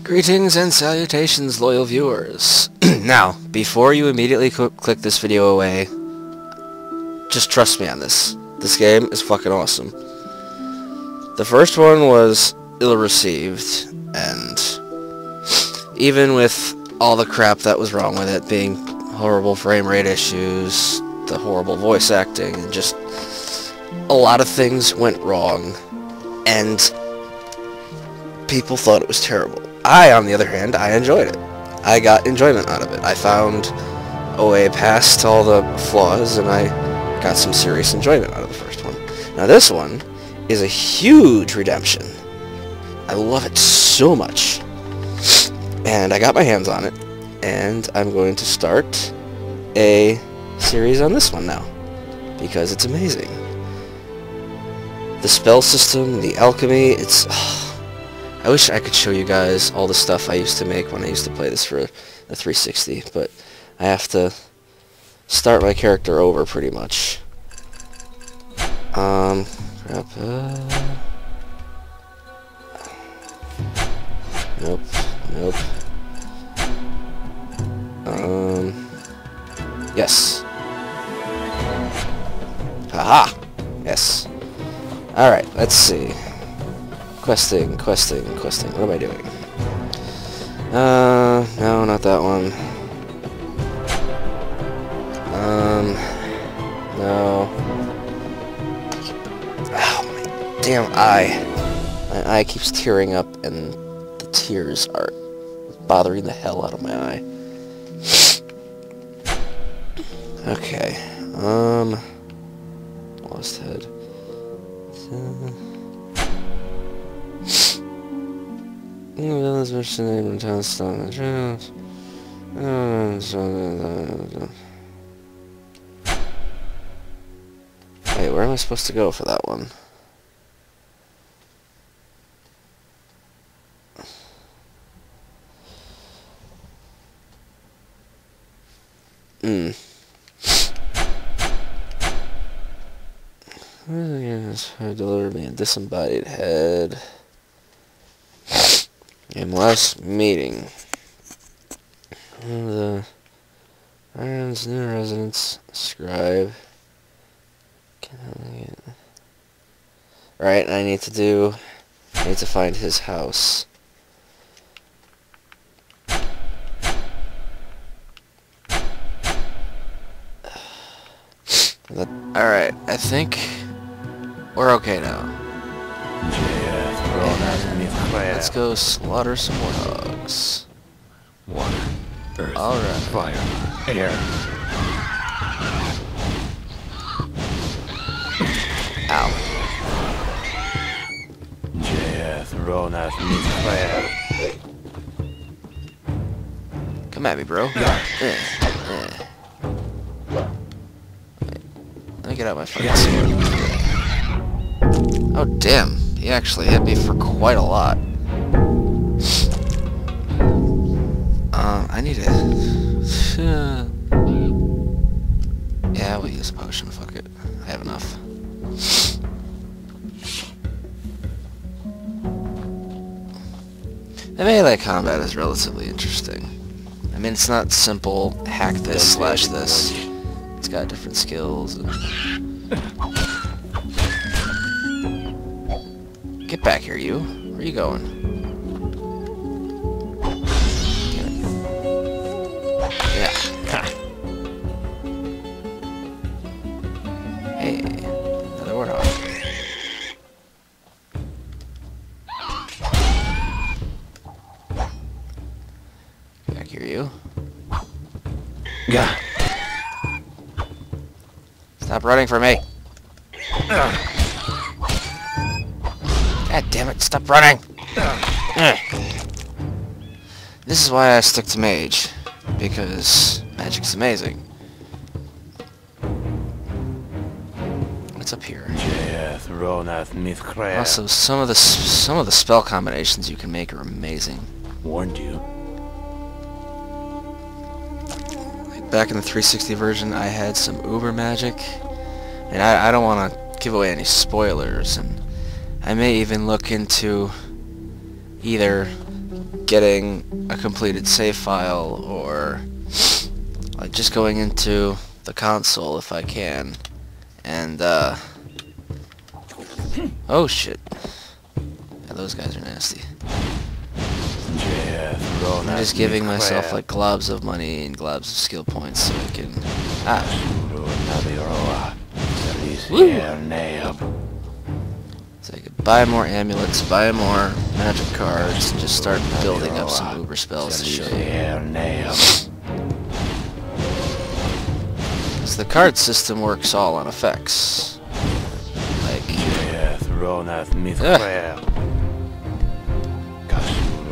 Greetings and salutations, loyal viewers. Now, before you immediately click this video away, just trust me on this. This game is fucking awesome. The first one was ill-received, and even with all the crap that was wrong with it, being horrible frame rate issues, the horrible voice acting, and just a lot of things went wrong, and people thought it was terrible. I, on the other hand, I enjoyed it. I got enjoyment out of it. I found a way past all the flaws, and I got some serious enjoyment out of the first one. Now this one is a huge redemption. I love it so much. And I got my hands on it, and I'm going to start a series on this one now, because it's amazing. The spell system, the alchemy, it's... I wish I could show you guys all the stuff I used to make when I used to play this for the 360, but I have to start my character over pretty much. Crap, nope, nope. Yes. Haha! Yes. Alright, let's see. Questing. What am I doing? No, not that one. No. Oh, my damn eye. My eye keeps tearing up, and the tears are bothering the hell out of my eye. Okay. Lost head. Wait, where am I supposed to go for that one? Delivered me a disembodied head. In last meeting, the Iron's new residence, scribe. Right, I need to find his house. Alright, I think we're okay now. Let's go slaughter some more hogs. Water, earth, alright. Fire, air. Ow. Come at me, bro. Let me get out my fucking sword. Oh, damn. He actually hit me for quite a lot. I need to... yeah, we'll use a potion. Fuck it. I have enough. The melee combat is relatively interesting. I mean, it's not simple hack this slash this. It's got different skills. And... Get back here, you. Where are you going? Yeah. Hey, another warthog. Back here, you. Yeah. Stop running from me. God damn it, stop running! This is why I stick to mage, because magic's amazing. What's up here? Also, some of the spell combinations you can make are amazing. Warned you. Like back in the 360 version, I had some uber magic, and I don't want to give away any spoilers, and I may even look into either getting a completed save file, or like just going into the console if I can, and oh shit, yeah, those guys are nasty. I'm just giving myself like globs of money and globs of skill points so I can woo! So I could buy more amulets, buy more magic cards, and just start building up some uber spells to show you. Because the card system works all on effects. Like,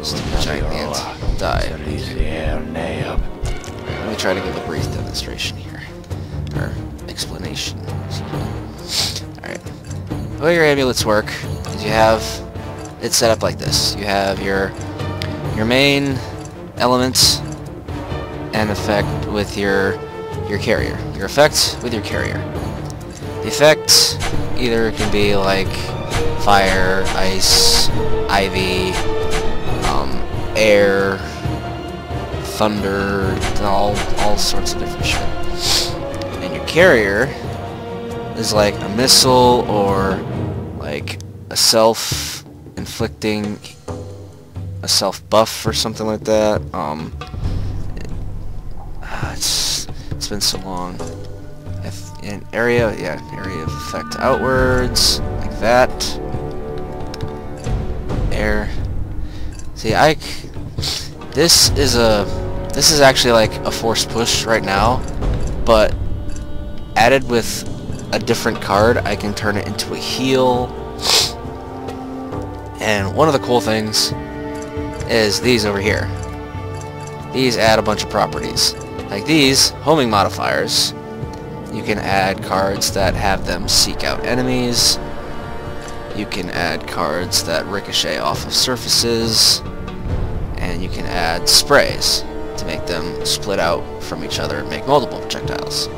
stupid giant ant, die. Let me try to give a brief demonstration here. Or explanation. Alright. The way your amulets work is you have it set up like this. You have your main elements and effect with your carrier. Your effect with your carrier. The effect either can be like fire, ice, ivy, air, thunder, all sorts of different shit. And your carrier is like a missile or like a self-inflicting, a self-buff or something like that. It's been so long. An area of effect outwards, like that. Air. See, this is actually like a force push right now, but added with a different card, I can turn it into a heal. And one of the cool things is these over here. These add a bunch of properties. Like these, homing modifiers. You can add cards that have them seek out enemies. You can add cards that ricochet off of surfaces. And you can add sprays to make them split out from each other and make multiple projectiles.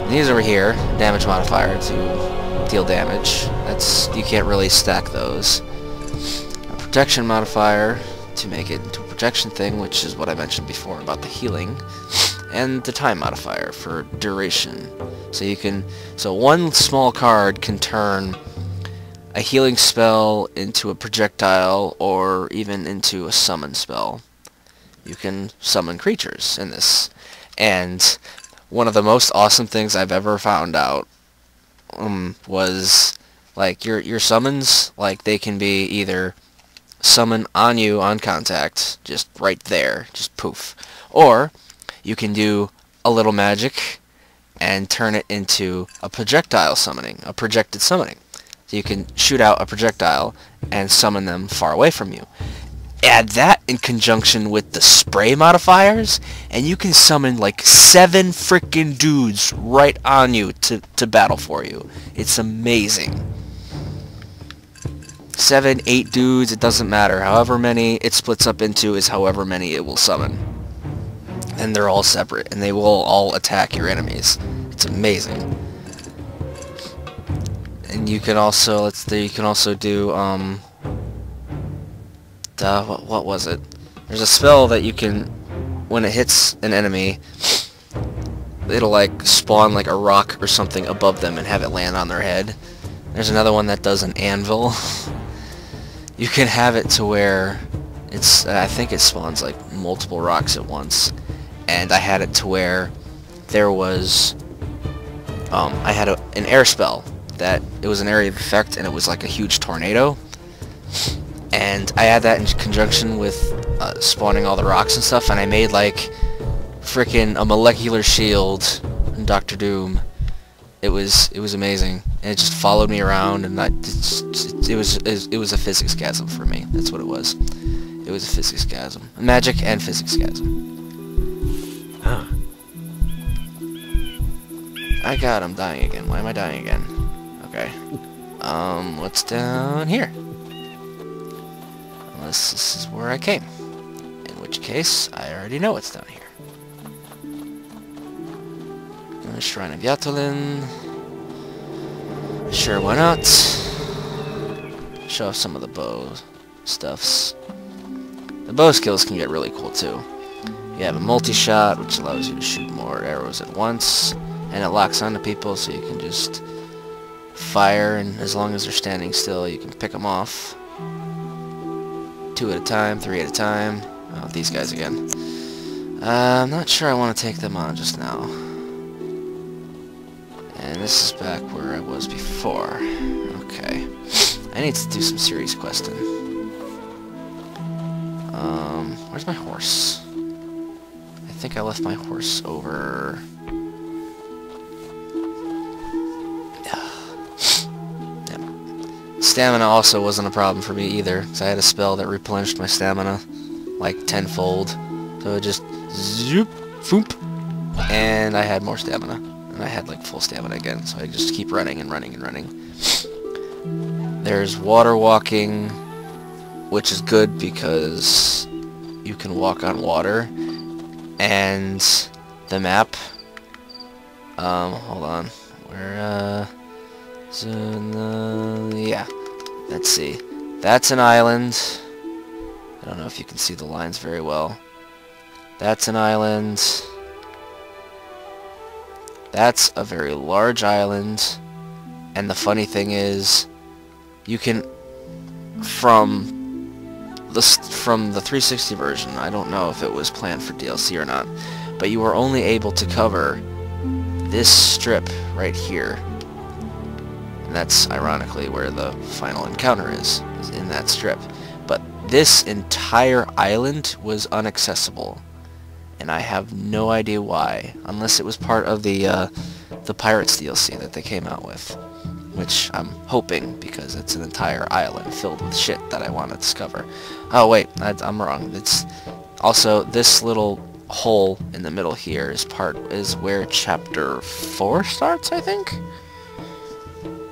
These over here, damage modifier to deal damage. You can't really stack those. A protection modifier to make it into a protection thing, which is what I mentioned before about the healing. And the time modifier for duration. So one small card can turn a healing spell into a projectile or even into a summon spell. You can summon creatures in this. And one of the most awesome things I've ever found out was like your summons, like they can be either summon on you on contact, just right there, just poof. Or you can do a little magic and turn it into a projectile summoning, a projected summoning. So you can shoot out a projectile and summon them far away from you. Add that in conjunction with the spray modifiers, and you can summon like 7 frickin' dudes right on you to battle for you. It's amazing. 7, 8 dudes, it doesn't matter. However many it splits up into is however many it will summon. And they're all separate, and they will all attack your enemies. It's amazing. And you can also, do, what was it? There's a spell that you can, when it hits an enemy, it'll like spawn like a rock or something above them and have it land on their head. There's another one that does an anvil. You can have it to where I think it spawns like multiple rocks at once. And I had it to where there was, I had an air spell that it was an area of effect and it was like a huge tornado. And I had that in conjunction with spawning all the rocks and stuff, and I made like frickin' a molecular shield in Doctor Doom. It was amazing, and it just followed me around, and it was a physics chasm for me. That's what it was. It was a physics chasm, magic and physics chasm. Huh. I got him dying again. Why am I dying again? Okay. What's down here? Unless this is where I came. In which case, I already know what's down here. Shrine of Yatolin. Sure, why not? show off some of the bow stuffs. The bow skills can get really cool too. You have a multi-shot, which allows you to shoot more arrows at once, and it locks onto people, so you can just fire, and as long as they're standing still, you can pick them off. 2 at a time, 3 at a time. Oh, these guys again. I'm not sure I want to take them on just now. And this is back where I was before. Okay. I need to do some serious questing. Where's my horse? I think I left my horse over... Stamina also wasn't a problem for me either, because I had a spell that replenished my stamina like tenfold. So it just zoop, foop, and I had more stamina. And I had like full stamina again, so I just keep running and running and running. There's water walking, which is good because you can walk on water. And the map, hold on, where, yeah, let's see. That's an island. I don't know if you can see the lines very well. That's an island. That's a very large island. And the funny thing is, you can, from the 360 version, I don't know if it was planned for DLC or not, but you were only able to cover this strip right here. And that's ironically where the final encounter is in that strip. But this entire island was inaccessible, and I have no idea why, unless it was part of the Pirates DLC that they came out with, which I'm hoping, because it's an entire island filled with shit that I want to discover. Oh wait, I'm wrong. It's also this little hole in the middle here is where chapter 4 starts, I think.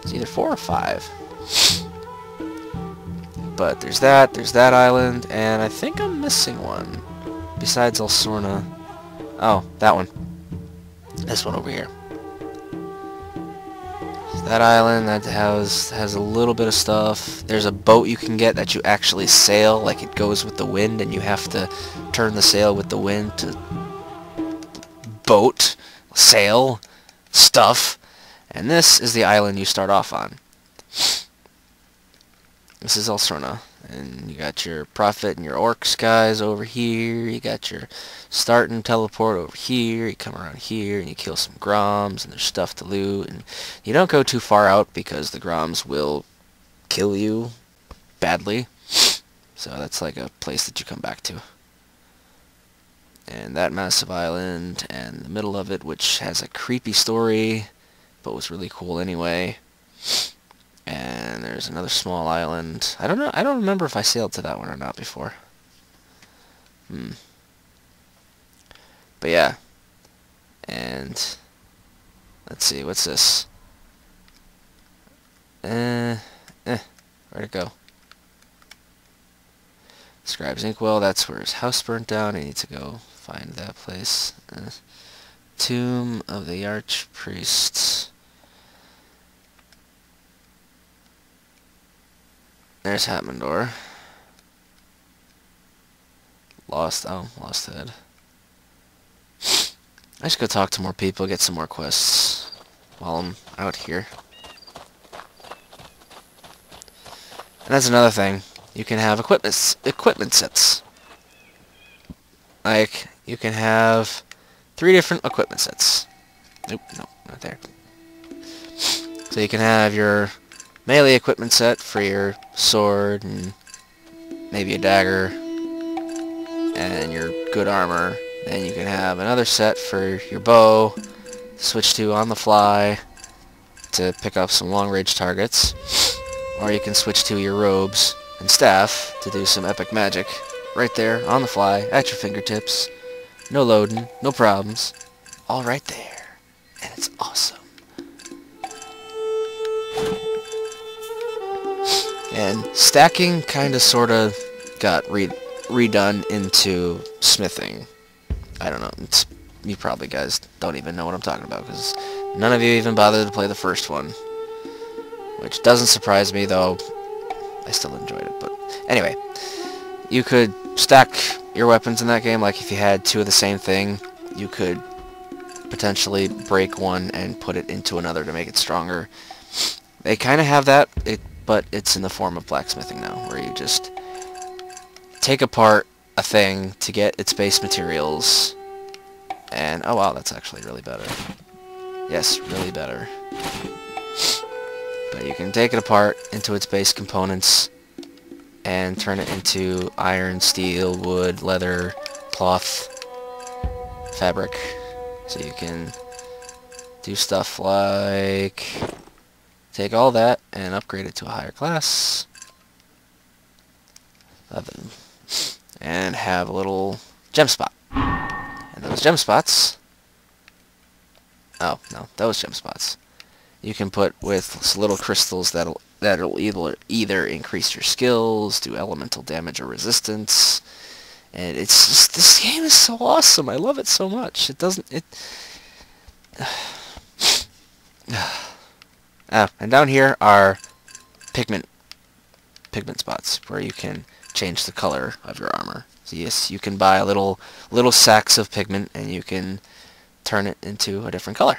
It's either 4 or 5. But there's that island, and I think I'm missing one. Besides Elsorna. Oh, that one. This one over here. So that island that has a little bit of stuff. There's a boat you can get that you actually sail, like it goes with the wind, and you have to turn the sail with the wind to boat, sail, stuff. And this is the island you start off on. This is Elsorna, and you got your Prophet and your Orcs guys over here. You got your start and teleport over here. You come around here and you kill some Groms, and there's stuff to loot. And you don't go too far out because the Groms will kill you badly. So that's like a place that you come back to. And that massive island, and the middle of it, which has a creepy story, but was really cool anyway. And there's another small island. I don't know. I don't remember if I sailed to that one or not before. But yeah. And let's see. What's this? Where'd it go? Scribe's Inkwell. That's where his house burnt down. I need to go find that place. Tomb of the Archpriest. There's Hatmandor. Lost Head. I should go talk to more people, get some more quests while I'm out here. And that's another thing. You can have equipment sets. Like, you can have 3 different equipment sets. Nope, not there. So you can have your melee equipment set for your sword and maybe a dagger and your good armor. Then you can have another set for your bow to switch to on the fly to pick up some long-range targets. Or you can switch to your robes and staff to do some epic magic right there on the fly at your fingertips. No loading, no problems. All right there. And it's awesome. And stacking kind of sort of got redone into smithing. I don't know. You probably guys don't even know what I'm talking about, because none of you even bothered to play the first one. Which doesn't surprise me, though. I still enjoyed it. But anyway, you could stack your weapons in that game. Like if you had two of the same thing, you could potentially break one and put it into another to make it stronger. They kind of have that, but it's in the form of blacksmithing now, where you just take apart a thing to get its base materials. And, oh wow, that's actually really better. Yes, really better. But you can take it apart into its base components and turn it into iron, steel, wood, leather, cloth, fabric. So you can do stuff like take all that and upgrade it to a higher class. And have a little gem spot. And those gem spots... Oh, no, those gem spots. You can put with little crystals that'll either increase your skills, do elemental damage or resistance. And it's just, this game is so awesome. I love it so much. It doesn't... and down here are pigment spots where you can change the color of your armor. So yes, you can buy little sacks of pigment and you can turn it into a different color.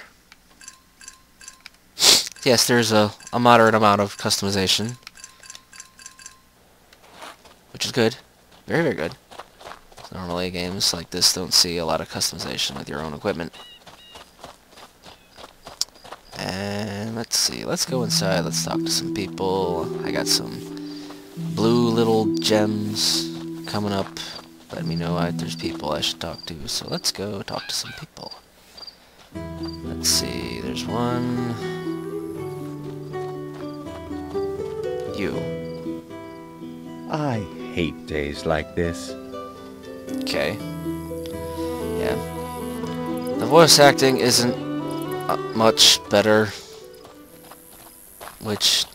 Yes, there's a moderate amount of customization, which is good. Very, very good. Normally games like this don't see a lot of customization with your own equipment. And let's see, let's go inside, let's talk to some people. I got some blue little gems coming up. Let me know if there's people I should talk to, so let's go talk to some people. Let's see, there's one. You. I hate days like this. Okay. Yeah. The voice acting isn't much better, which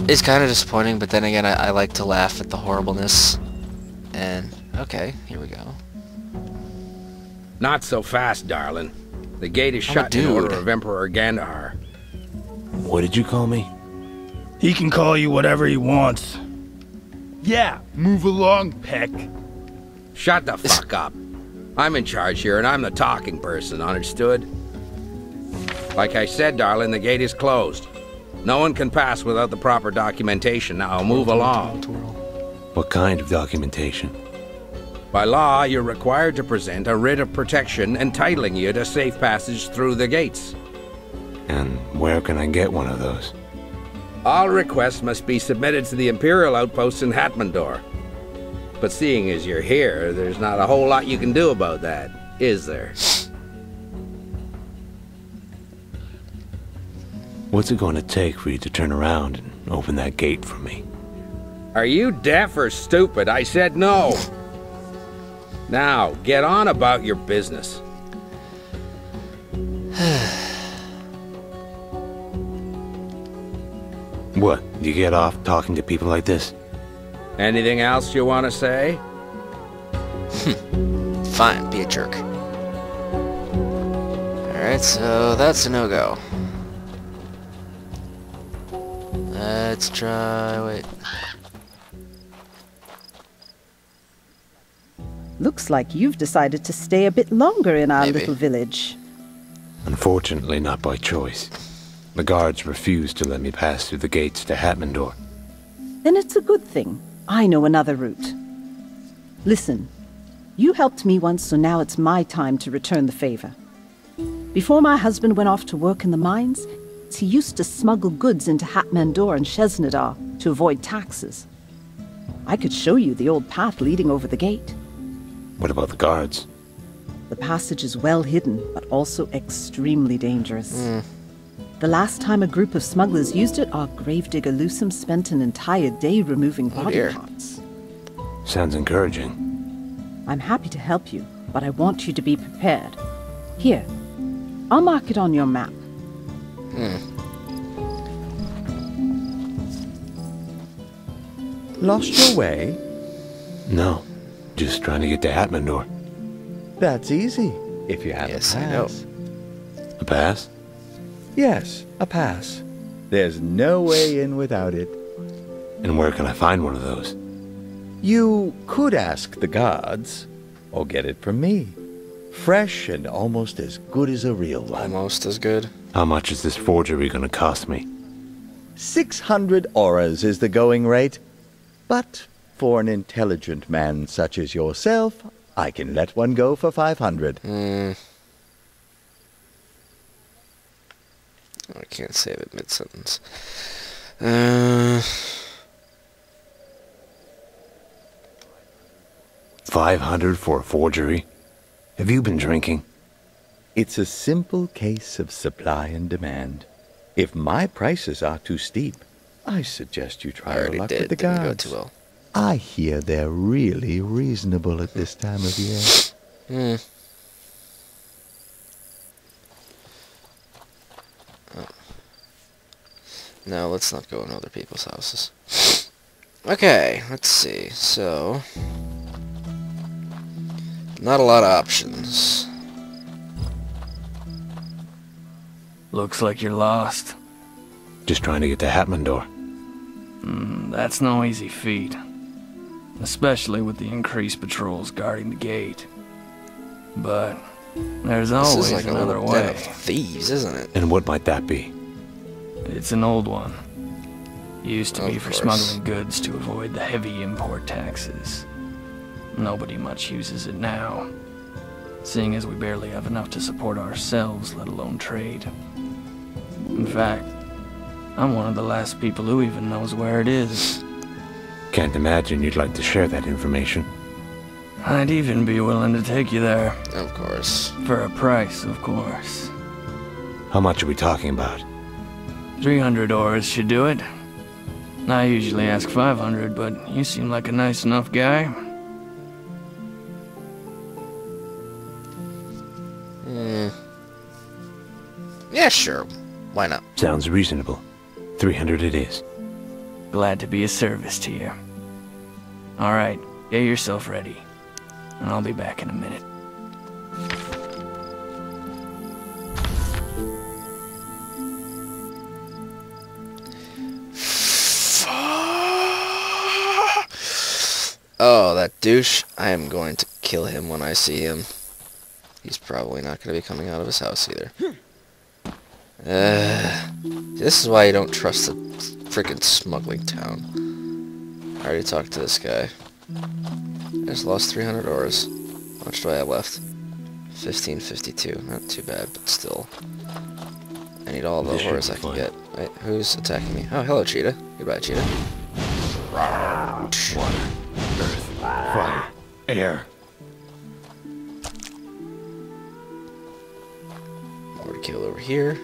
is kind of disappointing, but then again, I like to laugh at the horribleness. And, okay, here we go. Not so fast, darling. The gate is I'm shut a in order dude. of Emperor Gandhar. What did you call me? He can call you whatever he wants. Yeah, move along, Peck. Shut the fuck up. I'm in charge here, and I'm the talking person, understood? Like I said, darling, the gate is closed. No one can pass without the proper documentation. Now, move along. What kind of documentation? By law, you're required to present a writ of protection entitling you to safe passage through the gates. And where can I get one of those? All requests must be submitted to the Imperial Outpost in Hatmandor. But seeing as you're here, there's not a whole lot you can do about that, is there? What's it going to take for you to turn around and open that gate for me? Are you deaf or stupid? I said no. Now, get on about your business. What? You get off talking to people like this? Anything else you want to say? Fine, be a jerk. Alright, so that's a no-go. Let's try... wait. Looks like you've decided to stay a bit longer in our Maybe. little village. Unfortunately, not by choice. The guards refused to let me pass through the gates to Hatmandor. Then it's a good thing. I know another route. Listen, you helped me once, so now it's my time to return the favor. Before my husband went off to work in the mines, he used to smuggle goods into Hatmandor and Sheznadar to avoid taxes. I could show you the old path leading over the gate. What about the guards? The passage is well hidden, but also extremely dangerous. The last time a group of smugglers used it, our gravedigger Lusum spent an entire day removing body dear. parts. Sounds encouraging. I'm happy to help you, but I want you to be prepared. Here, I'll mark it on your map. Lost your way? No, just trying to get to Hatmandor. That's easy, if you have Yes, a I know. pass. A pass? Yes, a pass. There's no way in without it. And where can I find one of those? You could ask the gods, or get it from me. Fresh and almost as good as a real one. Almost as good. How much is this forgery gonna cost me? 600 auras is the going rate. But for an intelligent man such as yourself, I can let one go for 500. I can't save it mid-sentence. 500 for a forgery? Have you been drinking? It's a simple case of supply and demand. If my prices are too steep, I suggest you I try your already luck did. with the Didn't go gods. too well. I hear they're really reasonable at this time of year. No, let's not go in other people's houses. Okay, let's see. So, not a lot of options. Looks like you're lost. Just trying to get to Hatmandor. That's no easy feat. Especially with the increased patrols guarding the gate. But there's This always is like a another little den way. of thieves, isn't it? And what might that be? It's an old one. Used to be Of for course. smuggling goods to avoid the heavy import taxes. Nobody much uses it now, seeing as we barely have enough to support ourselves, let alone trade. In fact, I'm one of the last people who even knows where it is. Can't imagine you'd like to share that information. I'd even be willing to take you there. Of course. For a price, of course. How much are we talking about? 300 ores should do it. I usually ask 500, but you seem like a nice enough guy. Yeah, sure. Why not? Sounds reasonable. 300 it is. Glad to be of service to you. Alright, get yourself ready. And I'll be back in a minute. Oh, that douche. I am going to kill him when I see him. He's probably not going to be coming out of his house either. This is why you don't trust a freaking smuggling town. I already talked to this guy. I just lost 300 ores. How much do I have left? 1552. Not too bad, but still. I need all the This should ores be I can fine. get. Wait, who's attacking me? Oh, hello, cheetah. Goodbye, cheetah. Fire. Air. More to kill over here.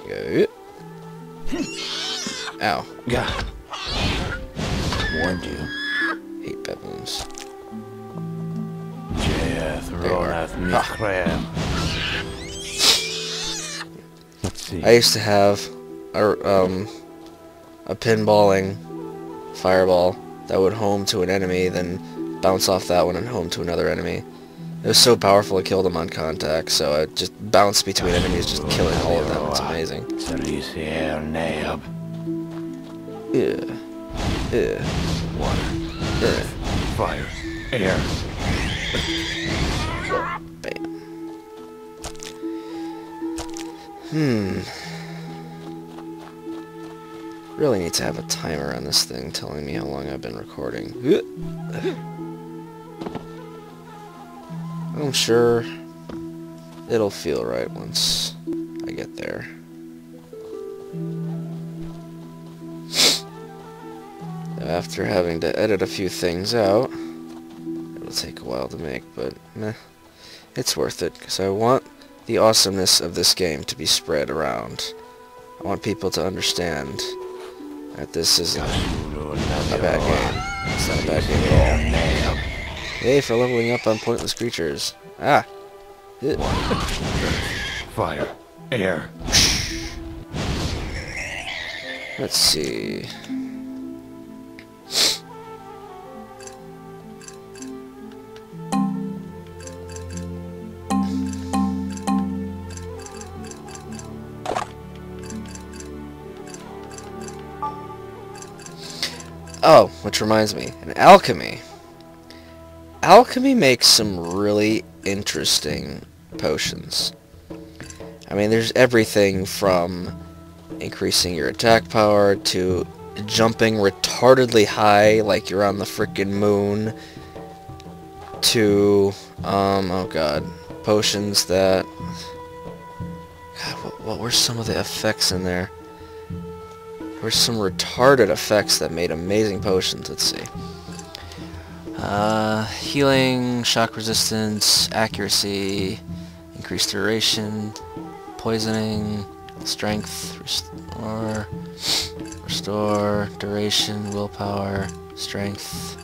Go. Ow. God. Warned you. Hate baboons. Let's see. I used to have a pinballing fireball that would home to an enemy, then bounce off that one and home to another enemy. It was so powerful it killed them on contact, so I just bounced between enemies, just killing all of them. It's amazing. Yeah. Yeah. Yeah. Fire. Air. Bam. Really need to have a timer on this thing telling me how long I've been recording. I'm sure it'll feel right once I get there. After having to edit a few things out, it'll take a while to make, but meh, it's worth it, because I want the awesomeness of this game to be spread around. I want people to understand that this isn't a bad game. It's not a bad game at all. Yay for leveling up on pointless creatures. Ah! Ugh. Fire. Air. Let's see. Oh, which reminds me, in alchemy. Alchemy makes some really interesting potions. I mean, there's everything from increasing your attack power to jumping retardedly high like you're on the frickin' moon to, oh god, potions that... God, what were some of the effects in there? There were some retarded effects that made amazing potions. Let's see. Healing, shock resistance, accuracy, increased duration, poisoning, strength, restore, duration, willpower, strength,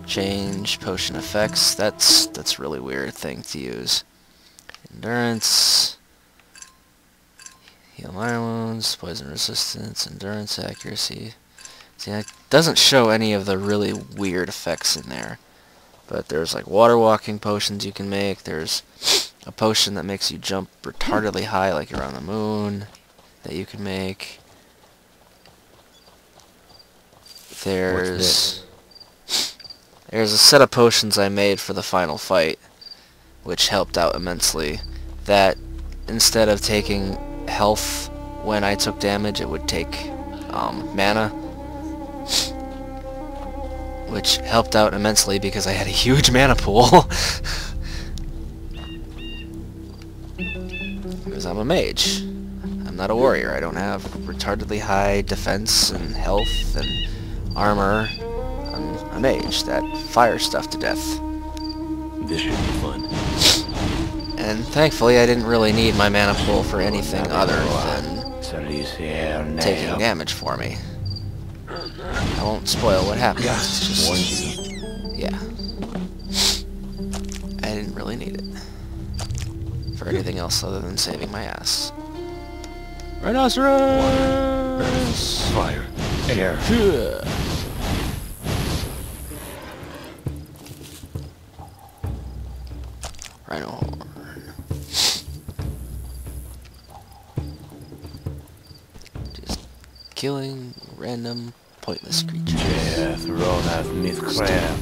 change, potion effects. That's really weird thing to use. Endurance, heal minor wounds, poison resistance, endurance, accuracy. See, it doesn't show any of the really weird effects in there. But there's like water walking potions you can make. There's a potion that makes you jump retardedly high like you're on the moon that you can make. There's a set of potions I made for the final fight, which helped out immensely. That instead of taking health when I took damage, it would take mana, which helped out immensely because I had a huge mana pool. Because I'm a mage. I'm not a warrior. I don't have retardedly high defense and health and armor. I'm a mage that fires stuff to death. This should be fun. And thankfully I didn't really need my mana pool for anything other than taking damage for me. I won't spoil what happens. It's just, yeah. I didn't really need it for anything else other than saving my ass. Rhinoceros! Fire. Air. Rhino horn. Just killing random pointless creatures.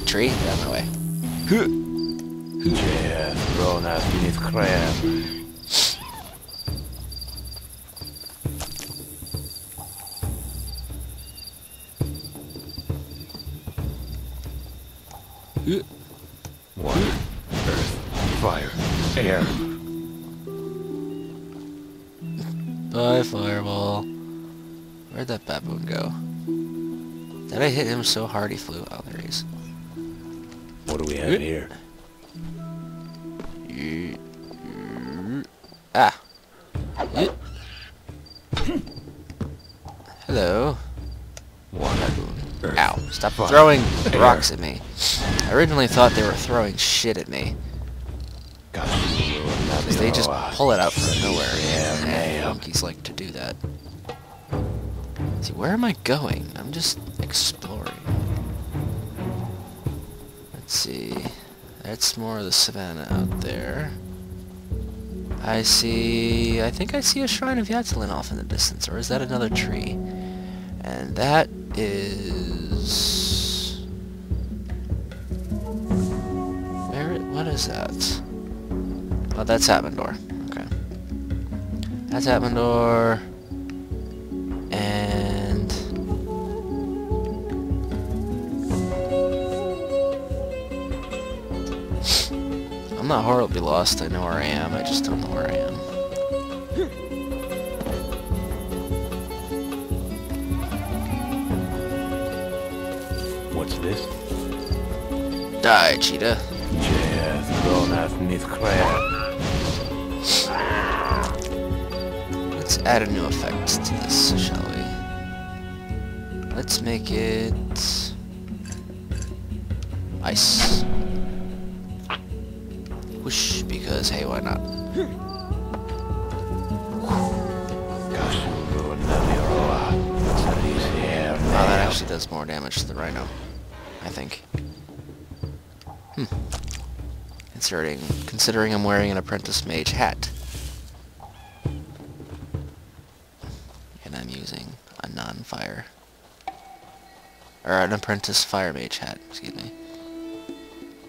Tree? Get out of my way. Water, earth, fire, air. Bye, fireball. Where'd that baboon go? Did I hit him so hard he flew? Oh, there he is. What do we have here? Ah. Hello. Ow. Stop throwing rocks at me. I originally thought they were throwing shit at me. Because they just pull it out from nowhere. And monkeys like to do that. See, where am I going? I'm just exploring. Let's see. That's more of the savannah out there. I think I see a Shrine of Yatlin off in the distance, or is that another tree? And that is... what is that? Oh, that's Atmendor. Okay. That's Atmendor. And... I'm not horribly lost. I know where I am. I just don't know where I am. What's this? Die, cheetah. Let's add a new effect to this, shall we? Let's make it... ice. Whoosh, because hey, why not? Oh, that actually does more damage to the rhino, I think. Considering I'm wearing an apprentice mage hat. And I'm using a non-fire Or an apprentice fire mage hat, excuse me.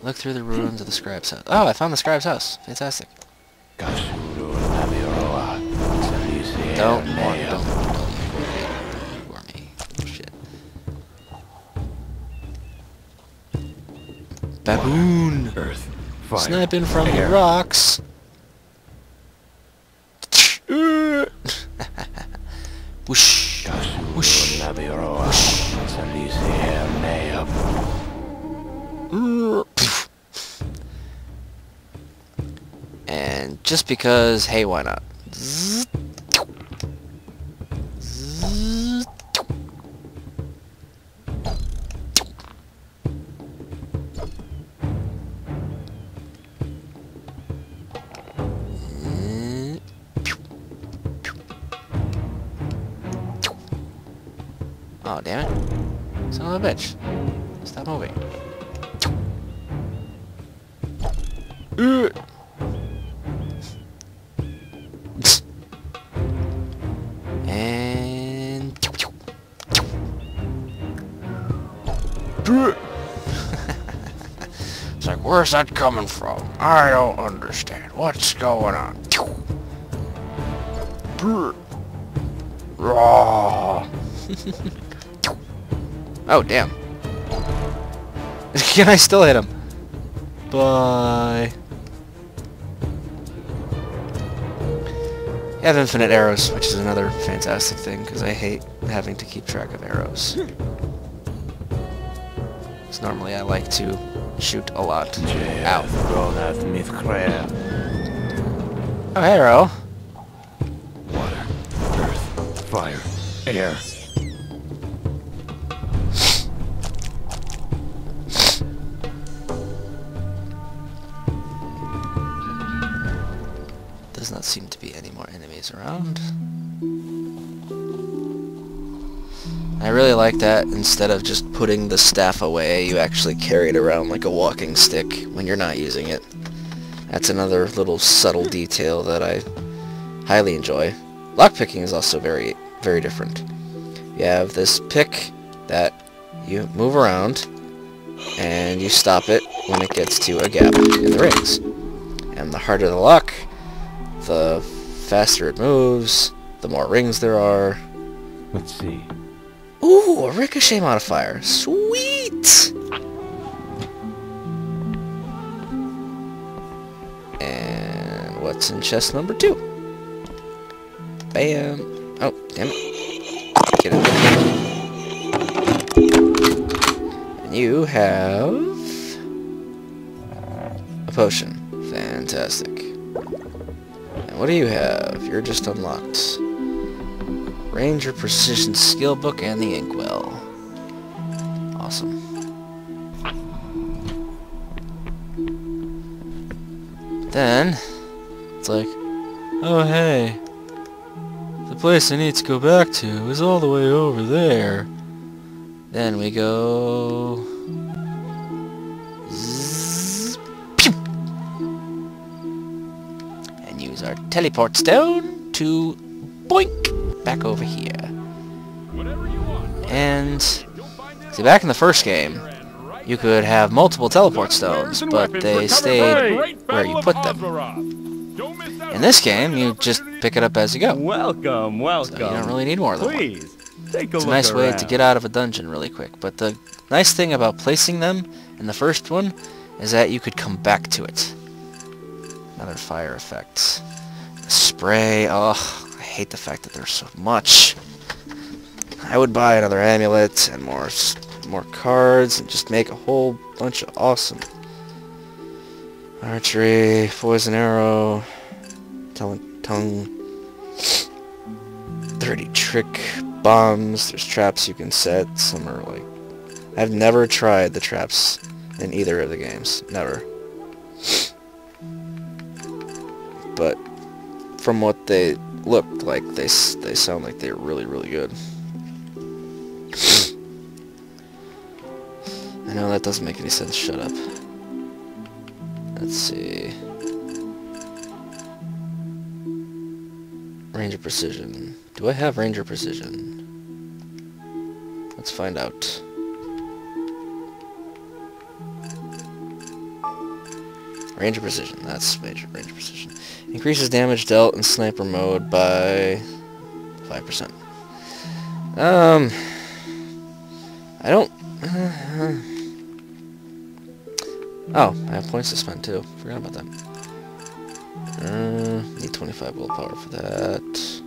Look through the ruins of the scribe's house. Oh, I found the scribe's house. Fantastic. Don't ignore me. Shit. Baboon! Earth, fire, Sniping from air. the rocks. Whoosh. Whoosh. And just because, hey, why not? Oh, damn it. Son of a bitch. Stop moving. And... It's like, where's that coming from? I don't understand. What's going on? Raw. Oh, damn. Can I still hit him? Bye. You have infinite arrows, which is another fantastic thing, because I hate having to keep track of arrows. Because normally I like to shoot a lot. Ow. Oh, hey, arrow. Water, earth, fire, air. Does not seem to be any more enemies around. I really like that instead of just putting the staff away, you actually carry it around like a walking stick when you're not using it. That's another little subtle detail that I highly enjoy. Lockpicking is also very, very different. You have this pick that you move around, and you stop it when it gets to a gap in the rings. And the harder the lock, the faster it moves, the more rings there are. Let's see. Ooh, a ricochet modifier. Sweet! And what's in chest number 2? Bam! Oh, damn it. Get it. And you have a potion. Fantastic. And what do you have? You're just unlocked. Ranger Precision Skill Book and the Inkwell. Awesome. Then, it's like, oh hey, the place I need to go back to is all the way over there. Then we go... Zzz, pew! And use our teleport stone to boink! Back over here. And see, back in the first game, you could have multiple teleport stones, but they stayed where you put them. In this game, you just pick it up as you go. Welcome, welcome. So you don't really need more than one. Please, take a It's a look nice way around. to get out of a dungeon really quick. But the nice thing about placing them in the first one is that you could come back to it. Another fire effect. Spray. Oh. I hate the fact that there's so much. I would buy another amulet and more cards and just make a whole bunch of awesome. Archery, poison arrow, tongue, 30 trick bombs. There's traps you can set. Some are like... I've never tried the traps in either of the games. Never. But from what they looked like, they sound like they're really, really good. I know that doesn't make any sense. Shut up. Let's see. Ranger Precision. Do I have Ranger Precision? Let's find out. Range of precision. That's major range of precision. Increases damage dealt in sniper mode by 5%. I don't... oh, I have points to spend too. Forgot about that. Need 25 willpower for that.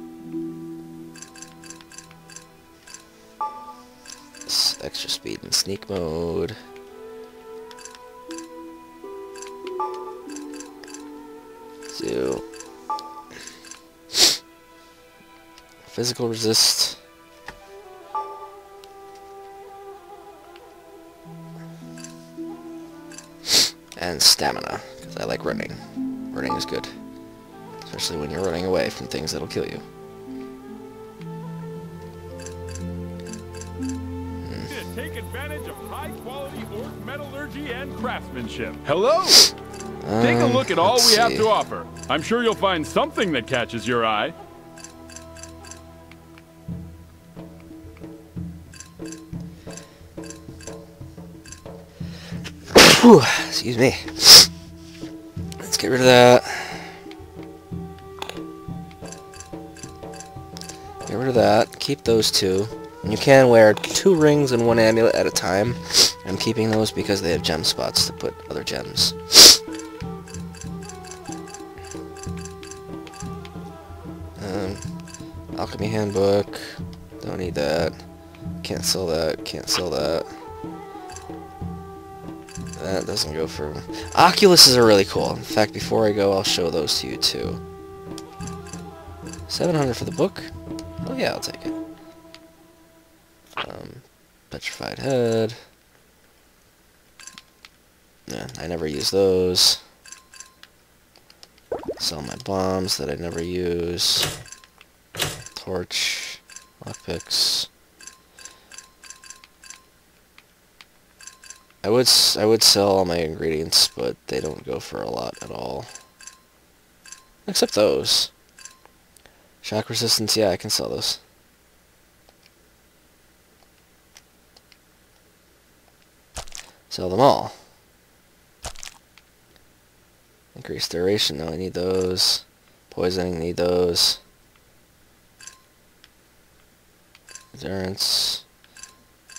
Extra speed in sneak mode. So, physical resist. And stamina, because I like running. Running is good. Especially when you're running away from things that'll kill you. Take advantage of high-quality orc metallurgy and craftsmanship. Hello! Take a look at all we have to offer. I'm sure you'll find something that catches your eye. Whew, excuse me. Let's get rid of that. Get rid of that. Keep those two. And you can wear 2 rings and 1 amulet at a time. I'm keeping those because they have gem spots to put other gems. Alchemy handbook. Don't need that. Can't sell that. Can't sell that. That doesn't go for... Oculuses are really cool. In fact, before I go, I'll show those to you too. 700 for the book? Oh yeah, I'll take it. Petrified head. Yeah, I never use those. Sell my bombs that I never use. Torch. Lockpicks. I would sell all my ingredients, but they don't go for a lot at all. Except those. Shock resistance, yeah, I can sell those. Sell them all. Increased duration, no, I need those. Poisoning, need those. Endurance.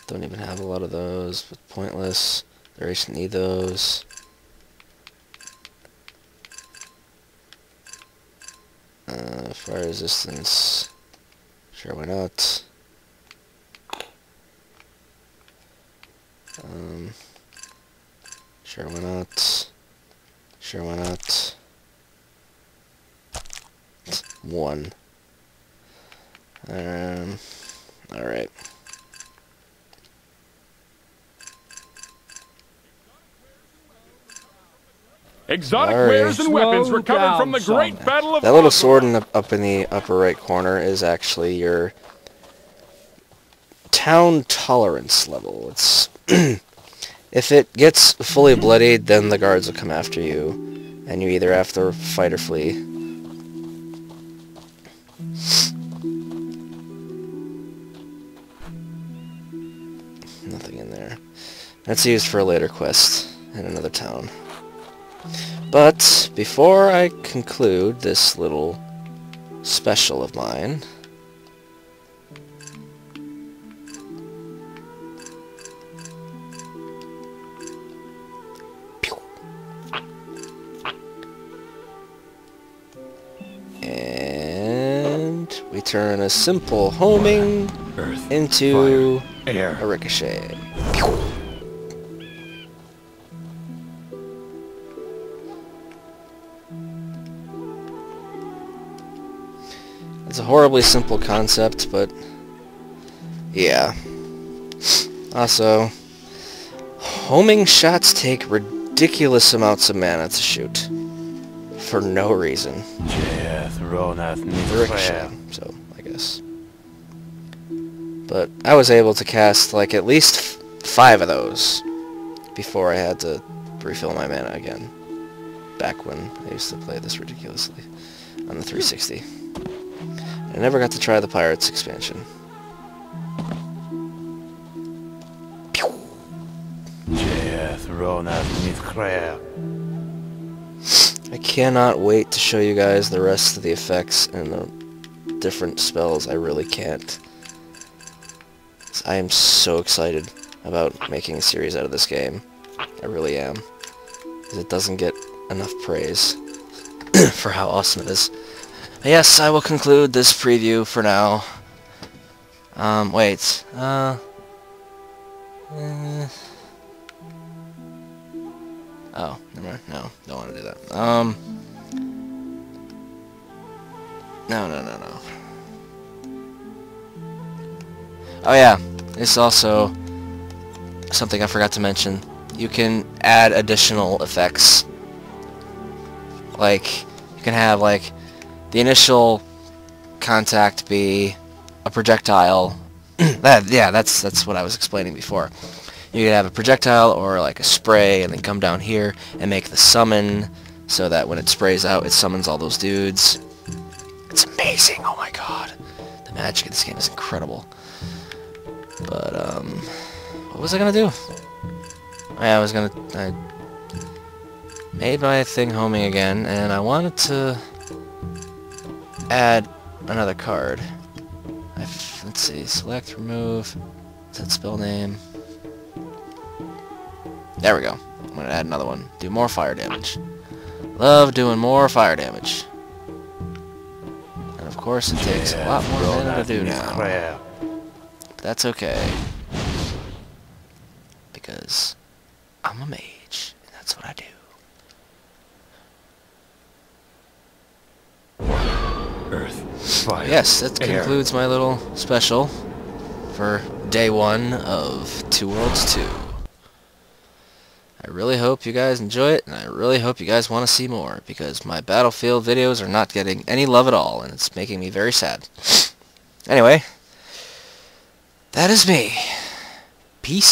Don't even have a lot of those, but pointless. Duration, need those. Fire resistance. Sure, why not? Sure, why not? Sure, why not? 1. Alright. Exotic wares and weapons recovered from the Great Battle of that little sword up in the upper right corner is actually your town tolerance level. It's if it gets fully bloodied, then the guards will come after you, and you either have to fight or flee. Nothing in there. That's used for a later quest in another town. But before I conclude this little special of mine, and we turn a simple homing Earth, into fire, air. a ricochet. It's a horribly simple concept, but yeah. Also, homing shots take ridiculous amounts of mana to shoot for no reason. Ricochet, so I guess. But I was able to cast like at least 5 of those before I had to refill my mana again. Back when I used to play this ridiculously on the 360. I never got to try the Pirates expansion. I cannot wait to show you guys the rest of the effects and the different spells. I really can't. I am so excited about making a series out of this game. I really am. Because it doesn't get enough praise for how awesome it is. Yes, I will conclude this preview for now. Wait. Oh, never mind. No, don't want to do that. No. Oh yeah, it's also something I forgot to mention. You can add additional effects. Like, you can have, like, the initial contact be a projectile. That's what I was explaining before. You could have a projectile or like a spray and then come down here and make the summon so that when it sprays out, it summons all those dudes. It's amazing. Oh my god. The magic in this game is incredible. But, what was I gonna do? Oh, yeah, I made my thing homing again, and I wanted to add another card. Let's see, select, remove, set spell name. There we go. I'm gonna add another one. Do more fire damage. Love doing more fire damage. And of course it takes a lot more mana to do now. But that's okay. Because I'm a mage, and that's what I do. Earth, fire, yes, that air. concludes my little special for day 1 of Two Worlds 2. I really hope you guys enjoy it, and I really hope you guys want to see more, because my Battlefield videos are not getting any love at all, and it's making me very sad. Anyway, that is me. Peace